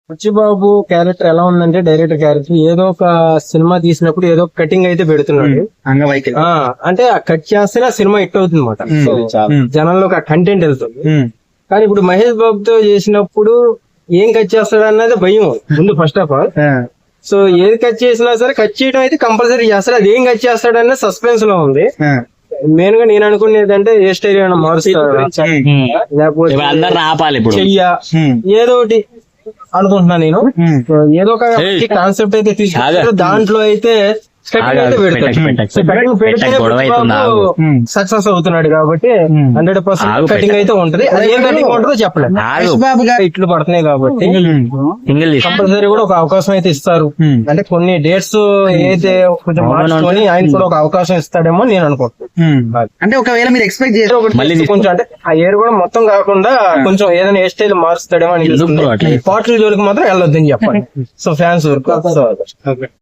Buchibabu character ఎలా ఉందంటే, director character ఏదో ఒక సినిమా తీసినప్పుడు ఏదో ఒక కటింగ్ అయితే పెడుతున్నాడు. అంగవైకల్యం. అంటే ఆ కట్ చేస్తే ఆ సినిమా హిట్ అవుతుంది అనమాట, జనంలోకి ఆ కంటెంట్ వెళ్తుంది. కానీ ఇప్పుడు మహేష్ బాబుతో చేసినప్పుడు ఏం కట్ చేస్తాడు అన్నది భయం ముందు ఫస్ట్ ఆఫ్ ఆల్. సో ఏది కట్ చేసినా సరే కట్ చేయడం అయితే కంపల్సరీ చేస్తాడు, అది ఏం కట్ చేస్తాడన్న సస్పెన్స్ లో ఉంది. మెయిన్ గా నేను అనుకునేది అంటే ఏ స్టైల్ ఏమైనా మారుస్తాడు, లేకపోతే చెయ్య ఏదో ఒకటి అనుకుంటున్నా నేను. ఏదో ఒక కాన్సెప్ట్ అయితే తీసుకుంటారు, దాంట్లో అయితే సక్సెస్ అవుతున్నాడు కాబట్టి 100% కటింగ్ అయితే ఉంటది. అది ఏం కటింగ్ ఉంటుందో చెప్పలేదు, ఇట్లు పడుతున్నాయి కాబట్టి కంపల్సరీ కూడా ఒక అవకాశం అయితే ఇస్తారు. అంటే కొన్ని డేట్స్ అయితే కొంచెం మార్చుకొని ఆయన కూడా ఒక అవకాశం ఇస్తాడేమో నేను అనుకుంటున్నాను. అంటే ఒకవేళ మీరు ఎక్స్పెక్ట్ చేసి కొంచెం అంటే ఆ ఏర్ కూడా మొత్తం కాకుండా కొంచెం ఏదైనా హెయిర్ స్టైల్ మారుస్తాడేమో అని పాటల జోలికి మాత్రం వెళ్ళొద్దని చెప్పండి. సో ఫ్యాన్స్ వరకు